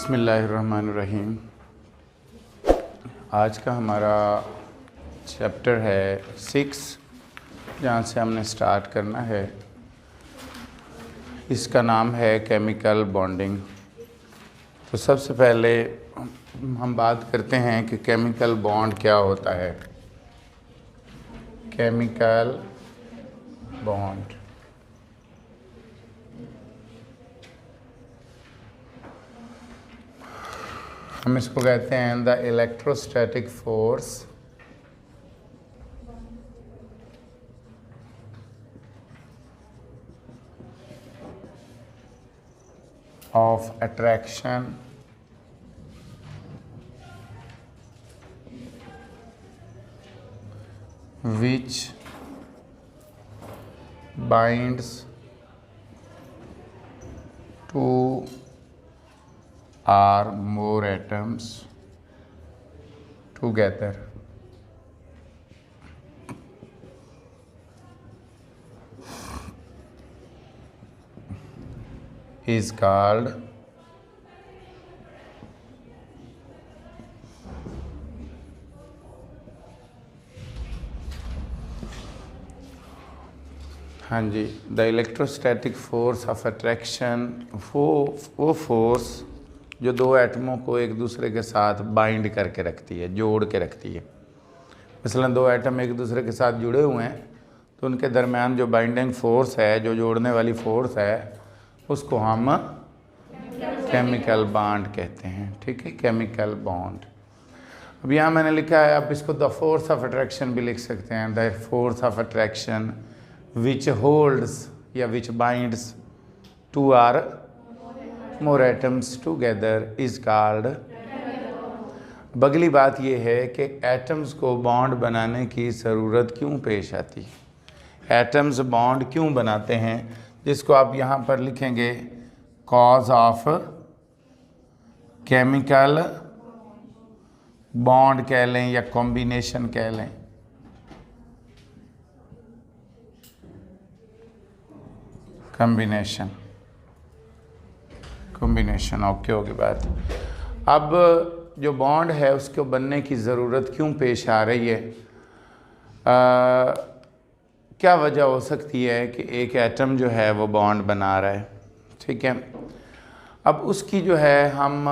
बिस्मिल्लाहिर्रहमानिर्रहीम। आज का हमारा चैप्टर है 6, जहाँ से हमने स्टार्ट करना है। इसका नाम है केमिकल बॉन्डिंग। तो सबसे पहले हम बात करते हैं कि केमिकल बॉन्ड क्या होता है। केमिकल बॉन्ड हम इसको कहते हैं the electrostatic force of attraction which binds two or more atoms together is called हाँ जी the electrostatic force of attraction वो फोर्स जो दो एटमों को एक दूसरे के साथ बाइंड करके रखती है, जोड़ के रखती है। मसलन दो एटम एक दूसरे के साथ जुड़े हुए हैं तो उनके दरमियान जो बाइंडिंग फोर्स है, जो जोड़ने वाली फोर्स है, उसको हम केमिकल बॉन्ड कहते हैं। ठीक है, केमिकल बॉन्ड। अब यहाँ मैंने लिखा है, आप इसको द फोर्स ऑफ अट्रैक्शन भी लिख सकते हैं। The force of attraction which holds या which binds two or more atoms together is called. अगली बात यह है कि एटम्स को बॉन्ड बनाने की ज़रूरत क्यों पेश आती है, एटम्स बॉन्ड क्यों बनाते हैं, जिसको आप यहाँ पर लिखेंगे कॉज ऑफ केमिकल बॉन्ड कह लें या कॉम्बिनेशन कह लें। कॉम्बिनेशन ओके होगी बात। अब जो बॉन्ड है उसको बनने की ज़रूरत क्यों पेश आ रही है, क्या वजह हो सकती है कि एक एटम जो है वो बॉन्ड बना रहा है। ठीक है, अब उसकी जो है हम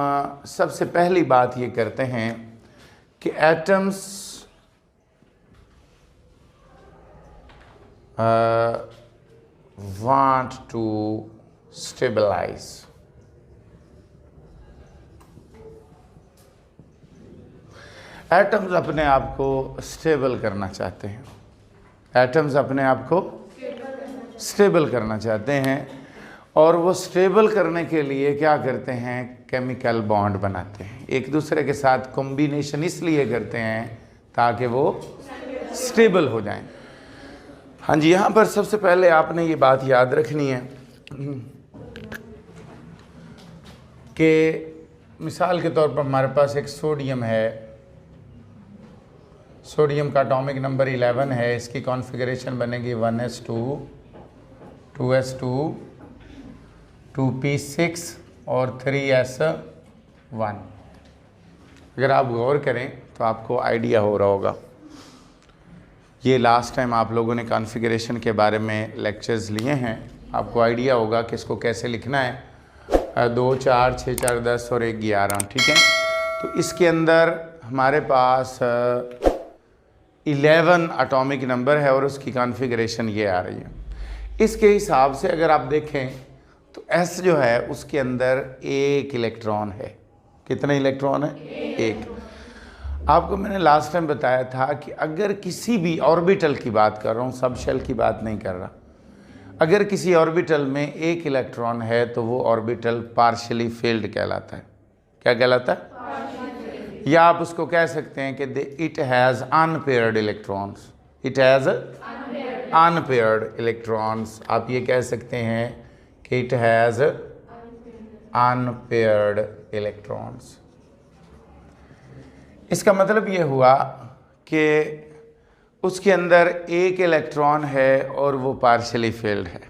सबसे पहली बात ये करते हैं कि atoms want to stabilize। Atoms अपने आप को स्टेबल करना चाहते हैं। एटम्स अपने आप को स्टेबल करना चाहते हैं और वो स्टेबल करने के लिए क्या करते हैं, केमिकल बॉन्ड बनाते हैं। एक दूसरे के साथ कॉम्बिनेशन इसलिए करते हैं ताकि वो स्टेबल हो जाएं। हाँ जी, यहाँ पर सबसे पहले आपने ये बात याद रखनी है कि मिसाल के तौर पर हमारे पास एक सोडियम है। सोडियम का एटॉमिक नंबर 11 है। इसकी कॉन्फ़िगरेशन बनेगी 1s2 2s2 2p6 और 3s1। अगर आप गौर करें तो आपको आइडिया हो रहा होगा। ये लास्ट टाइम आप लोगों ने कॉन्फ़िगरेशन के बारे में लेक्चर्स लिए हैं, आपको आइडिया होगा कि इसको कैसे लिखना है। 2 4 6 4 10 और 1 11। ठीक है, तो इसके अंदर हमारे पास 11 एटॉमिक नंबर है और उसकी कॉन्फ़िगरेशन ये आ रही है। इसके हिसाब से अगर आप देखें तो S जो है उसके अंदर 1 इलेक्ट्रॉन है। कितने इलेक्ट्रॉन है? 1। आपको मैंने लास्ट टाइम बताया था कि अगर किसी भी ऑर्बिटल की बात कर रहा हूँ, सब शेल की बात नहीं कर रहा, अगर किसी ऑर्बिटल में 1 इलेक्ट्रॉन है तो वो ऑर्बिटल पार्शियली फिल्ड कहलाता है। क्या कहलाता है? या आप उसको कह सकते हैं कि it has unpaired electrons. It has unpaired electrons. आप ये कह सकते हैं कि इट हैज़ अनपेयर्ड इलेक्ट्रॉन्स। इसका मतलब ये हुआ कि उसके अंदर 1 इलेक्ट्रॉन है और वो पार्शियली फिल्ड है,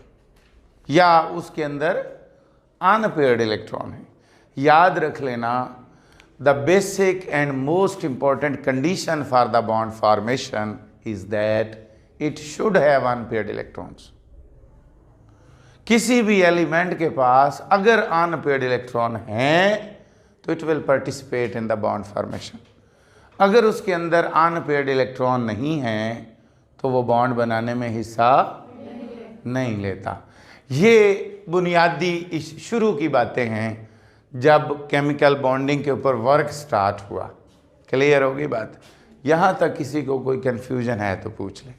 या उसके अंदर अनपेयर्ड इलेक्ट्रॉन है। याद रख लेना, the basic and most important condition for the bond formation is that it should have unpaired electrons. किसी भी एलिमेंट के पास अगर अनपेयर्ड इलेक्ट्रॉन हैं तो it will participate in the bond formation. अगर उसके अंदर अनपेयर्ड इलेक्ट्रॉन नहीं हैं तो वो बॉन्ड बनाने में हिस्सा नहीं लेता। ये बुनियादी शुरू की बातें हैं जब केमिकल बॉन्डिंग के ऊपर वर्क स्टार्ट हुआ। क्लियर होगी बात? यहाँ तक किसी को कोई कंफ्यूजन है तो पूछ लें।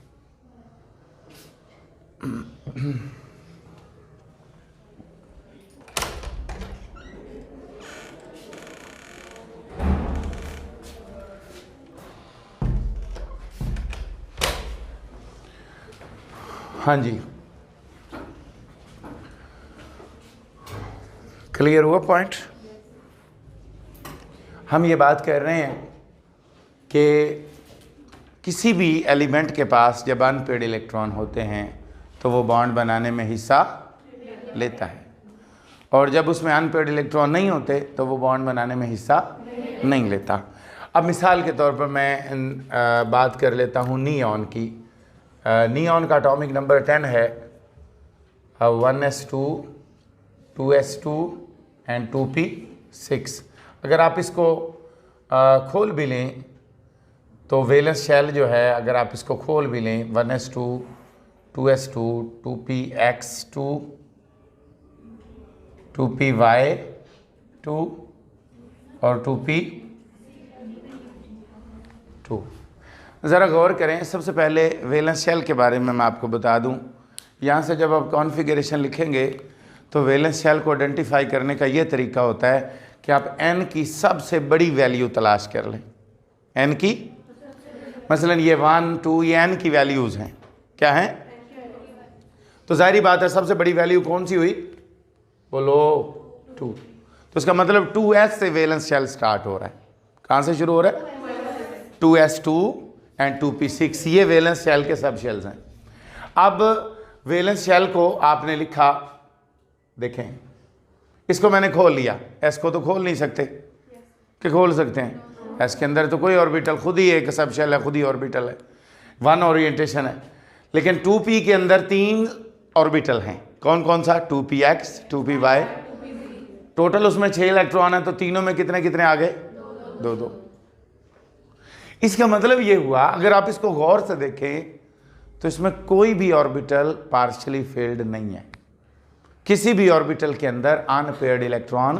हाँ जी, क्लियर हुआ पॉइंट? हम ये बात कर रहे हैं कि किसी भी एलिमेंट के पास जब अनपेयर्ड इलेक्ट्रॉन होते हैं तो वो बॉन्ड बनाने में हिस्सा लेता है, और जब उसमें अनपेयर्ड इलेक्ट्रॉन नहीं होते तो वो बॉन्ड बनाने में हिस्सा नहीं लेता। अब मिसाल के तौर पर मैं बात कर लेता हूँ नियॉन की। नियॉन का एटॉमिक नंबर 10 है 1s2 2s2 एंड 2p6। अगर आप इसको खोल भी लें तो वैलेंस शेल जो है, अगर आप इसको खोल भी लें 1s2 2s2 2px2 2py2 और 2p2। ज़रा गौर करें। सबसे पहले वैलेंस शेल के बारे में मैं आपको बता दूं। यहाँ से जब आप कॉन्फ़िगरेशन लिखेंगे तो वैलेंस शेल को आइडेंटिफाई करने का ये तरीका होता है कि आप n की सबसे बड़ी वैल्यू तलाश कर लें। n की मसलन ये 1 2 ये n की वैल्यूज़ हैं, क्या हैं? तो ज़ाहिरी बात है सबसे बड़ी वैल्यू कौन सी हुई? बोलो 2। तो इसका मतलब 2s से वैलेंस शेल स्टार्ट हो रहा है। कहाँ से शुरू हो रहा है? 2s2 एंड 2p6, ये वैलेंस शेल के सब शेल्स हैं। अब वैलेंस शेल को आपने लिखा, देखें इसको मैंने खोल लिया, एस को तो खोल नहीं सकते कि खोल सकते हैं? एस के अंदर तो कोई ऑर्बिटल, खुद ही एक सब शेल है, खुद ही ऑर्बिटल है, 1 ओरिएंटेशन है। लेकिन 2p के अंदर 3 ऑर्बिटल हैं। कौन कौन सा? 2px 2py। टोटल उसमें 6 इलेक्ट्रॉन है, तो तीनों में कितने कितने आ गए? 2 2। इसका मतलब ये हुआ, अगर आप इसको गौर से देखें तो इसमें कोई भी ऑर्बिटल पार्शियली फिल्ड नहीं है। किसी भी ऑर्बिटल के अंदर अनपेयर्ड इलेक्ट्रॉन,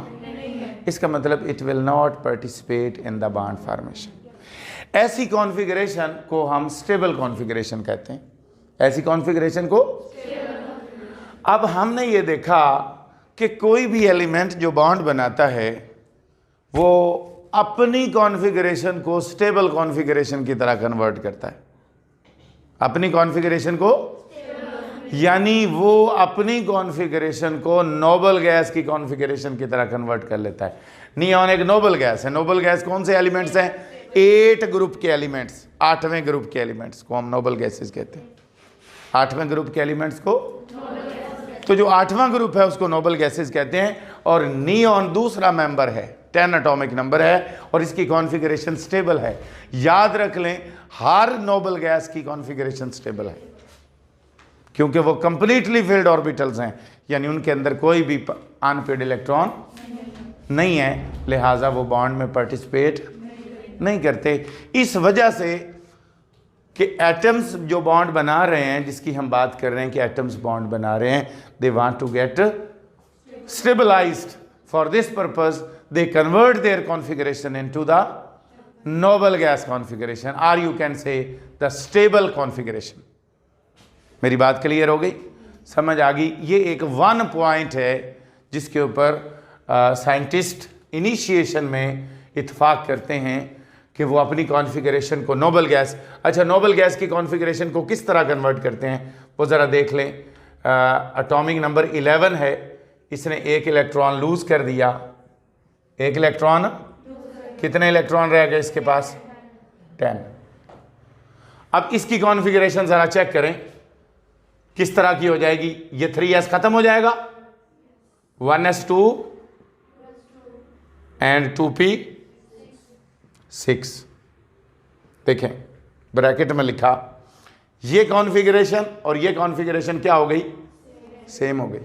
इसका मतलब it will not participate in the bond formation. ऐसी कॉन्फ़िगरेशन को हम स्टेबल कॉन्फ़िगरेशन कहते हैं। ऐसी कॉन्फ़िगरेशन को अब हमने ये देखा कि कोई भी एलिमेंट जो बॉन्ड बनाता है वो अपनी कॉन्फ़िगरेशन को स्टेबल कॉन्फ़िगरेशन की तरह कन्वर्ट करता है। अपनी कॉन्फ़िगरेशन को, यानी वो अपनी कॉन्फ़िगरेशन को नोबल गैस की कॉन्फ़िगरेशन की तरह कन्वर्ट कर लेता है। नियॉन एक नोबल गैस है। नोबल गैस कौन से एलिमेंट्स हैं? 8 ग्रुप के एलिमेंट्स, 8वें ग्रुप के एलिमेंट्स को हम नोबल गैसेस कहते हैं। 8वें ग्रुप के एलिमेंट्स को, तो जो 8वां ग्रुप है उसको नोबल गैसेस कहते हैं। और नियॉन दूसरा मेंबर है, 10 एटॉमिक नंबर है, और इसकी कॉन्फ़िगरेशन स्टेबल है। याद रख लें, हर नोबल गैस की कॉन्फ़िगरेशन स्टेबल है क्योंकि वो कंप्लीटली फिल्ड ऑर्बिटल्स हैं, यानी उनके अंदर कोई भी अनपेयर्ड इलेक्ट्रॉन नहीं है, लिहाजा वो बॉन्ड में पार्टिसिपेट नहीं करते। इस वजह से कि एटम्स जो बॉन्ड बना रहे हैं, जिसकी हम बात कर रहे हैं कि एटम्स बॉन्ड बना रहे हैं, they want to get stabilized. For this purpose they convert their configuration into the noble gas configuration, और you can say the stable configuration. मेरी बात क्लियर हो गई? समझ आ गई? ये एक 1 पॉइंट है जिसके ऊपर साइंटिस्ट इनिशिएशन में इत्फाक करते हैं कि वो अपनी कॉन्फ़िगरेशन को नोबल गैस, अच्छा नोबल गैस की कॉन्फ़िगरेशन को किस तरह कन्वर्ट करते हैं वो ज़रा देख लें। एटॉमिक नंबर 11 है, इसने 1 इलेक्ट्रॉन लूज़ कर दिया। 1 इलेक्ट्रॉन, कितने इलेक्ट्रॉन रह गए इसके पास? 10। अब इसकी कॉन्फ़िगरेशन ज़रा चेक करें किस तरह की हो जाएगी। ये 3s ख़त्म हो जाएगा, 1s2 एंड 2p6। देखें ब्रैकेट में लिखा, ये कॉन्फ़िगरेशन और ये कॉन्फ़िगरेशन क्या हो गई, सेम हो गई।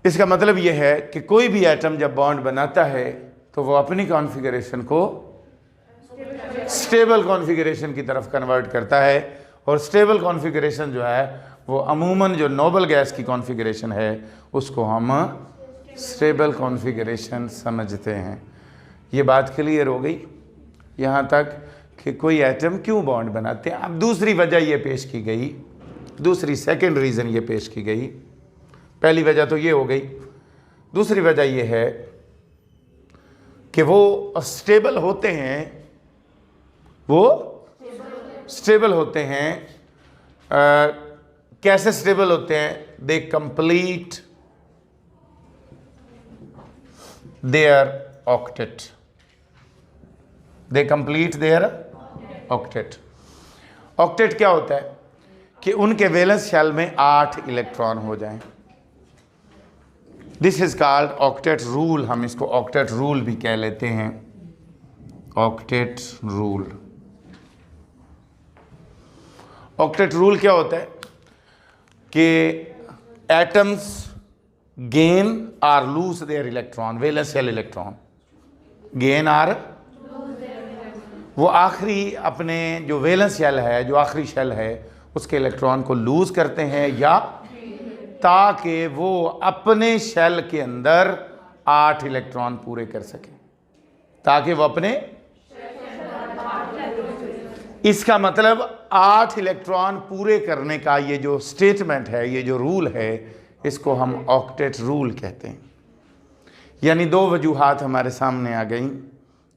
इसका मतलब यह है कि कोई भी एटम जब बॉन्ड बनाता है तो वो अपनी कॉन्फ़िगरेशन को स्टेबल कॉन्फ़िगरेशन की तरफ कन्वर्ट करता है, और स्टेबल कॉन्फ़िगरेशन जो है वो अमूमन जो नोबल गैस की कॉन्फ़िगरेशन है उसको हम स्टेबल कॉन्फ़िगरेशन समझते हैं। ये बात क्लियर हो गई यहाँ तक कि कोई एटम क्यों बॉन्ड बनाते हैं। अब दूसरी वजह ये पेश की गई, दूसरी सेकंड रीज़न ये पेश की गई। पहली वजह तो ये हो गई, दूसरी वजह ये है कि वो स्टेबल होते हैं, वो स्टेबल होते हैं। कैसे स्टेबल होते हैं? They complete their octet, they complete their octet. Octet क्या होता है कि उनके वैलेंस शेल में 8 इलेक्ट्रॉन हो जाएं। This is called octet rule. हम इसको ऑक्टेट रूल भी कह लेते हैं, ऑक्टेट रूल। ऑक्टेट रूल क्या होता है कि atoms gain or lose their electron, valence shell electron gain or, वो आखिरी अपने जो वैलेंस शेल है, जो आखिरी शेल है, उसके इलेक्ट्रॉन को लूज करते हैं, या ताकि वो अपने शेल के अंदर 8 इलेक्ट्रॉन पूरे कर सके, ताकि वो अपने, इसका मतलब 8 इलेक्ट्रॉन पूरे करने का ये जो स्टेटमेंट है, ये जो रूल है, इसको हम ऑक्टेट रूल कहते हैं। यानी दो वजूहात हमारे सामने आ गई।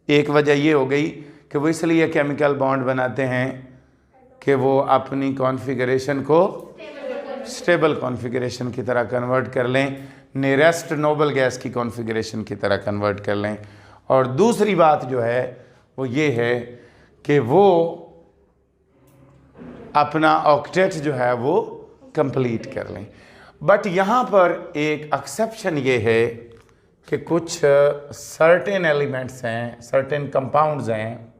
एक वजह ये हो गई कि वो इसलिए केमिकल बॉन्ड बनाते हैं कि वो अपनी कॉन्फ़िगरेशन को स्टेबल कॉन्फ़िगरेशन की तरह कन्वर्ट कर लें, नियरेस्ट नोबल गैस की कॉन्फ़िगरेशन की तरह कन्वर्ट कर लें। और दूसरी बात जो है वो ये है कि वो अपना ऑक्टेट जो है वो कंप्लीट कर लें। बट यहाँ पर एक एक्सेप्शन ये है कि कुछ सर्टेन एलिमेंट्स हैं, सर्टेन कंपाउंड्स हैं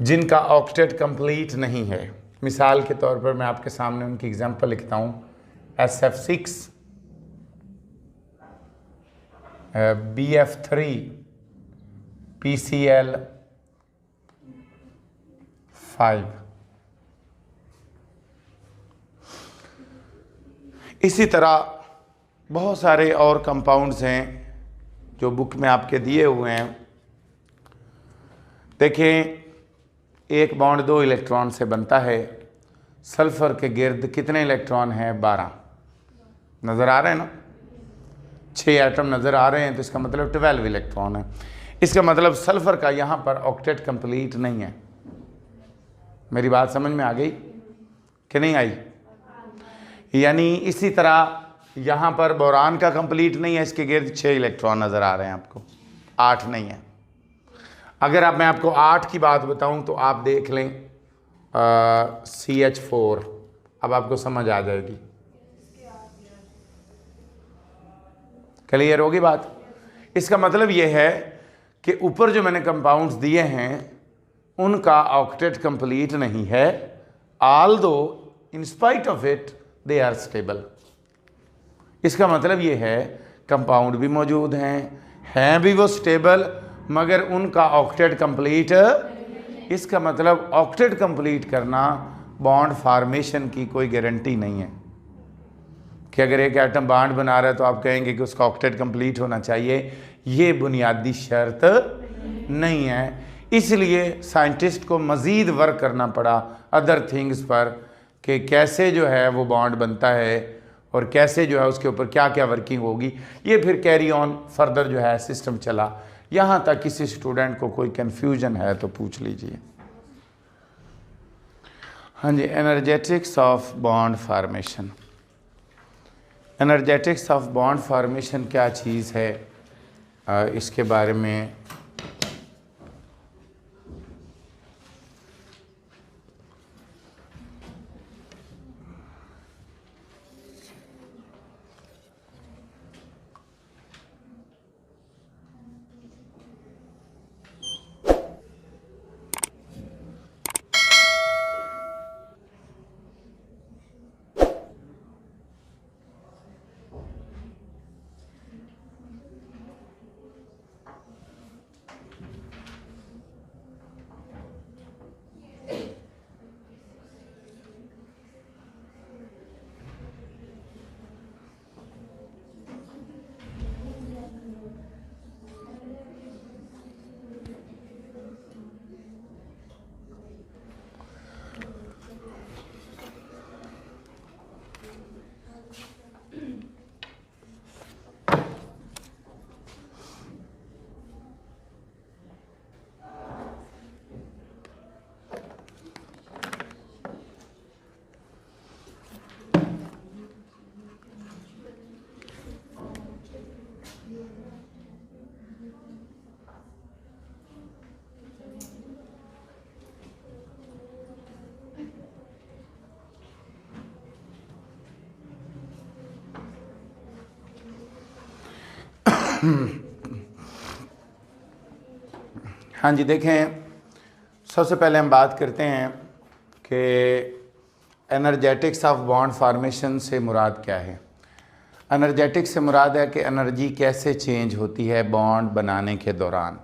जिनका ऑक्टेट कंप्लीट नहीं है। मिसाल के तौर पर मैं आपके सामने उनकी एग्जांपल लिखता हूँ। SF6, BF3, PCl5। इसी तरह बहुत सारे और कंपाउंड्स हैं जो बुक में आपके दिए हुए हैं। देखें, एक बॉन्ड 2 इलेक्ट्रॉन से बनता है। सल्फर के गिर्द कितने इलेक्ट्रॉन हैं? 12। नज़र आ रहे हैं ना? 6 एटम नज़र आ रहे हैं, तो इसका मतलब 12 इलेक्ट्रॉन है। इसका मतलब सल्फर का यहाँ पर ऑक्टेट कंप्लीट नहीं है। मेरी बात समझ में आ गई कि नहीं आई? यानी इसी तरह यहाँ पर बोरान का कंप्लीट नहीं है, इसके गिर्द 6 इलेक्ट्रॉन नज़र आ रहे हैं आपको, 8 नहीं है। अगर मैं आपको 8 की बात बताऊं तो आप देख लें CH4, अब आपको समझ आ जाएगी। क्लियर होगी बात? इसका मतलब यह है कि ऊपर जो मैंने कंपाउंड्स दिए हैं उनका ऑक्टेट कंप्लीट नहीं है, although in spite of it they are stable. इसका मतलब ये है कंपाउंड भी मौजूद हैं भी वो स्टेबल, मगर उनका ऑक्टेट कंप्लीट। इसका मतलब ऑक्टेट कंप्लीट करना बॉन्ड फार्मेशन की कोई गारंटी नहीं है कि अगर एक एटम बॉन्ड बना रहा है तो आप कहेंगे कि उसका ऑक्टेट कंप्लीट होना चाहिए। ये बुनियादी शर्त नहीं है। इसलिए साइंटिस्ट को मज़ीद वर्क करना पड़ा अदर थिंग्स पर कि कैसे जो है वो बॉन्ड बनता है और कैसे जो है उसके ऊपर क्या क्या वर्किंग होगी। ये फिर कैरी ऑन फर्दर जो है सिस्टम चला। यहाँ तक किसी स्टूडेंट को कोई कन्फ्यूजन है तो पूछ लीजिए। हाँ जी, energetics of bond formation. Energetics of bond formation क्या चीज़ है, इसके बारे में हाँ जी, देखें, सबसे पहले हम बात करते हैं कि एनर्जेटिक्स ऑफ बॉन्ड फार्मेशन से मुराद क्या है। एनर्जेटिक्स से मुराद है कि एनर्जी कैसे चेंज होती है बॉन्ड बनाने के दौरान,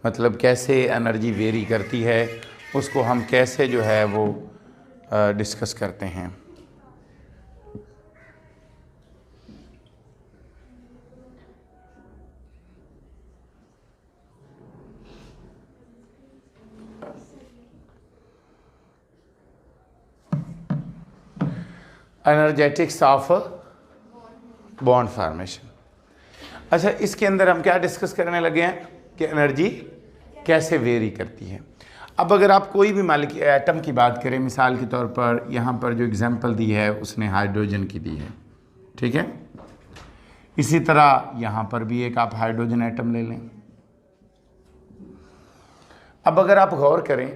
मतलब कैसे एनर्जी वेरी करती है, उसको हम कैसे जो है वो डिस्कस करते हैं। Energetics of bond formation. अच्छा, इसके अंदर हम क्या डिस्कस करने लगे हैं कि एनर्जी कैसे वेरी करती है। अब अगर आप कोई भी एटम की बात करें, मिसाल के तौर पर यहाँ पर जो एग्जांपल दी है उसने हाइड्रोजन की दी है, ठीक है। इसी तरह यहाँ पर भी एक आप हाइड्रोजन एटम ले लें। अब अगर आप गौर करें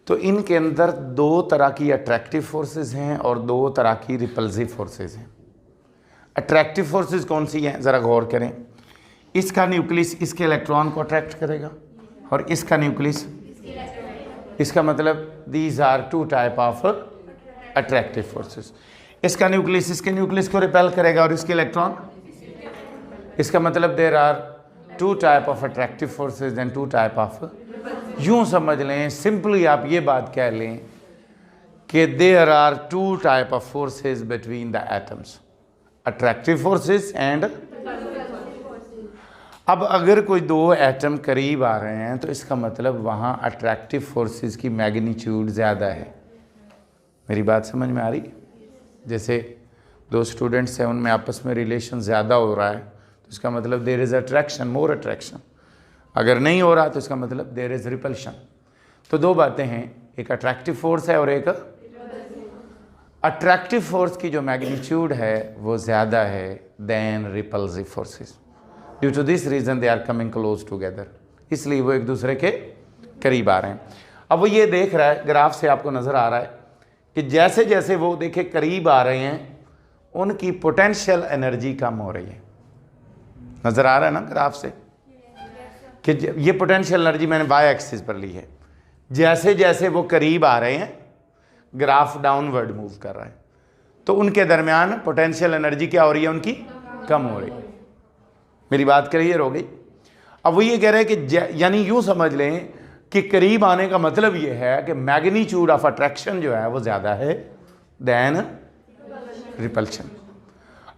तो इनके अंदर दो तरह की अट्रैक्टिव फोर्सेस हैं और दो तरह की रिपल्सिव फोर्सेस हैं। अट्रैक्टिव फोर्सेस कौन सी हैं, ज़रा गौर करें। इसका न्यूक्लियस इसके इलेक्ट्रॉन को अट्रैक्ट करेगा और इसका न्यूक्लियस, इसका मतलब these are two type of attractive forces. इसका न्यूक्लियस इसके न्यूक्लियस को रिपेल करेगा और इसके इलेक्ट्रॉन, इसका मतलब there are two type of attractive forces and two type of, यूं समझ लें, सिंपली आप ये बात कह लें कि there are two type of forces between the atoms, attractive forces and. अब अगर कोई दो एटम करीब आ रहे हैं तो इसका मतलब वहाँ अट्रैक्टिव फोर्सेस की मैग्नीट्यूड ज़्यादा है। मेरी बात समझ में आ रही? जैसे दो स्टूडेंट्स हैं, उनमें आपस में रिलेशन ज़्यादा हो रहा है तो इसका मतलब there is attraction, more attraction. अगर नहीं हो रहा तो इसका मतलब देयर इज़ रिपल्शन। तो दो बातें हैं, एक अट्रैक्टिव फोर्स है और एक अट्रैक्टिव फोर्स की जो मैग्नीट्यूड है वो ज़्यादा है then repulsive forces. Due to this reason they are coming close together, इसलिए वो एक दूसरे के करीब आ रहे हैं। अब वो ये देख रहा है, ग्राफ से आपको नज़र आ रहा है कि जैसे जैसे वो देखे करीब आ रहे हैं उनकी पोटेंशियल एनर्जी कम हो रही है। नज़र आ रहा है ना ग्राफ से कि ये पोटेंशियल एनर्जी मैंने वाई एक्सिस पर ली है। जैसे जैसे वो करीब आ रहे हैं ग्राफ डाउनवर्ड मूव कर रहा है, तो उनके दरमियान पोटेंशियल एनर्जी क्या हो रही है, उनकी कम हो रही है। मेरी बात क्लियर हो गई? अब वो ये कह रहे हैं कि यानी यूं समझ लें कि करीब आने का मतलब ये है कि मैग्नीट्यूड ऑफ अट्रैक्शन जो है वो ज़्यादा है then repulsion.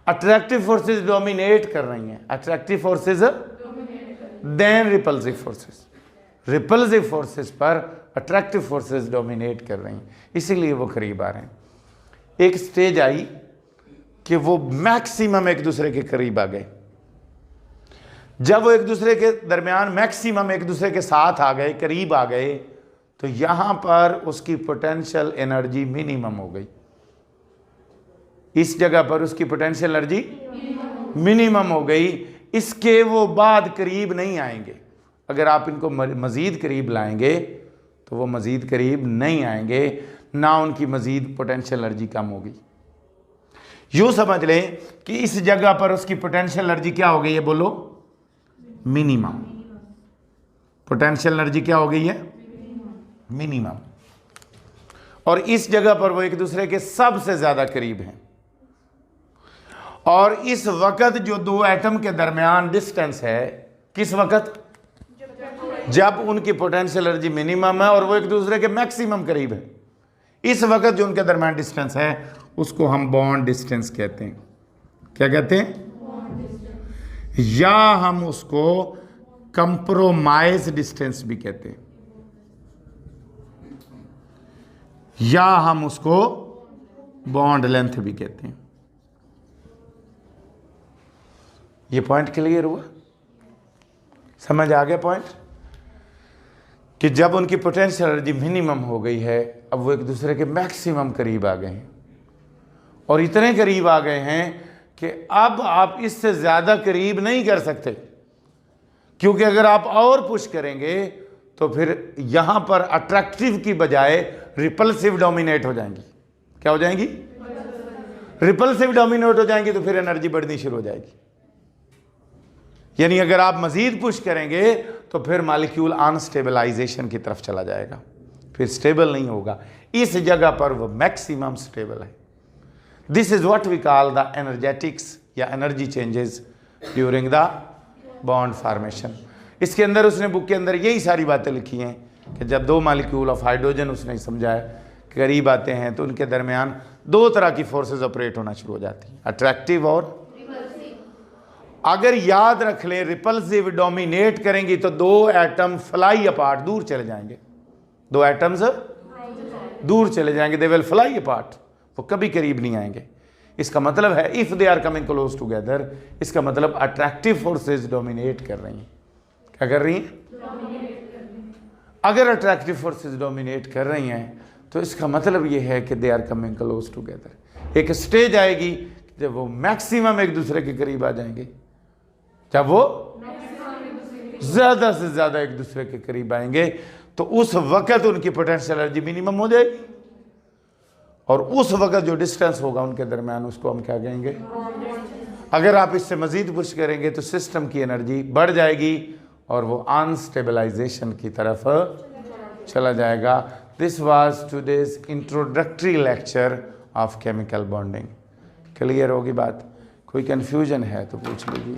Attractive forces dominate कर रही हैं, attractive forces then repulsive forces. Repulsive forces पर अट्रैक्टिव फोर्सेस डोमिनेट कर रही हैं, इसीलिए वो करीब आ रहे हैं। एक स्टेज आई कि वो मैक्सिमम एक दूसरे के करीब आ गए। जब वो एक दूसरे के दरमियान मैक्सिमम एक दूसरे के साथ आ गए, करीब आ गए, तो यहां पर उसकी पोटेंशियल एनर्जी मिनिमम हो गई। इस जगह पर उसकी पोटेंशियल एनर्जी मिनिमम हो गई। इसके वो बाद करीब नहीं आएंगे। अगर आप इनको मज़ीद करीब लाएंगे तो वो मज़ीद करीब नहीं आएंगे, ना उनकी मज़ीद पोटेंशियल एनर्जी कम होगी। यूँ समझ लें कि इस जगह पर उसकी पोटेंशियल एनर्जी क्या हो गई है, बोलो, मिनिमम। पोटेंशियल एनर्जी क्या हो गई है, मिनिमम। और इस जगह पर वो एक दूसरे के सबसे ज़्यादा करीब हैं। और इस वक्त जो दो एटम के दरमियान डिस्टेंस है, किस वक्त, जब उनकी पोटेंशियल एनर्जी मिनिमम है और वो एक दूसरे के मैक्सिमम करीब है, इस वक्त जो उनके दरमियान डिस्टेंस है उसको हम बॉन्ड डिस्टेंस कहते हैं। क्या कहते हैं? या हम उसको कंप्रोमाइज डिस्टेंस भी कहते हैं, या हम उसको बॉन्ड लेंथ भी कहते हैं। ये पॉइंट क्लियर हुआ? समझ आ गया पॉइंट? कि जब उनकी पोटेंशियल एनर्जी मिनिमम हो गई है, अब वो एक दूसरे के मैक्सिमम करीब आ गए हैं, और इतने करीब आ गए हैं कि अब आप इससे ज़्यादा करीब नहीं कर सकते, क्योंकि अगर आप और पुश करेंगे तो फिर यहाँ पर अट्रैक्टिव की बजाय रिपल्सिव डोमिनेट हो जाएंगी। क्या हो जाएंगी? रिपल्सिव डोमिनेट हो जाएंगी, तो फिर एनर्जी बढ़नी शुरू हो जाएगी। यानी अगर आप मज़ीद पुश करेंगे तो फिर मालिक्यूल अनस्टेबलाइजेशन की तरफ चला जाएगा, फिर स्टेबल नहीं होगा। इस जगह पर वो मैक्सिमम स्टेबल है। This is what we call the energetics या energy changes during the bond formation. इसके अंदर उसने बुक के अंदर यही सारी बातें लिखी हैं कि जब दो मालिक्यूल ऑफ हाइड्रोजन उसने समझाया करीब आते हैं तो उनके दरमियान दो तरह की फोर्सेस ऑपरेट होना शुरू हो जाती हैं, अट्रैक्टिव और अगर याद रख लें रिपल्सिव डोमिनेट करेंगी तो दो एटम फ्लाई अपार्ट, दूर चले जाएंगे, दो एटम्स दूर चले जाएंगे, दे विल फ्लाई अपार्ट, वो कभी करीब नहीं आएंगे। इसका मतलब है if they are coming close together, इसका मतलब अट्रैक्टिव फोर्सेस डोमिनेट कर रही हैं। क्या कर रही हैं? अगर अट्रैक्टिव फोर्सेस डोमिनेट कर रही हैं तो इसका मतलब ये है कि they are coming close together. एक स्टेज आएगी जब वो मैक्सिमम एक दूसरे के करीब आ जाएंगे, जब वो ज्यादा से ज्यादा एक दूसरे के करीब आएंगे तो उस वक्त उनकी पोटेंशियल एनर्जी मिनिमम हो जाएगी, और उस वक्त जो डिस्टेंस होगा उनके दरमियान उसको हम क्या कहेंगे? अगर आप इससे मजीद पुश करेंगे तो सिस्टम की एनर्जी बढ़ जाएगी और वो अनस्टेबलाइजेशन की तरफ चला जाएगा। This was today's introductory lecture of chemical bonding. Clear होगी बात? कोई कंफ्यूजन है तो पूछ लीजिए।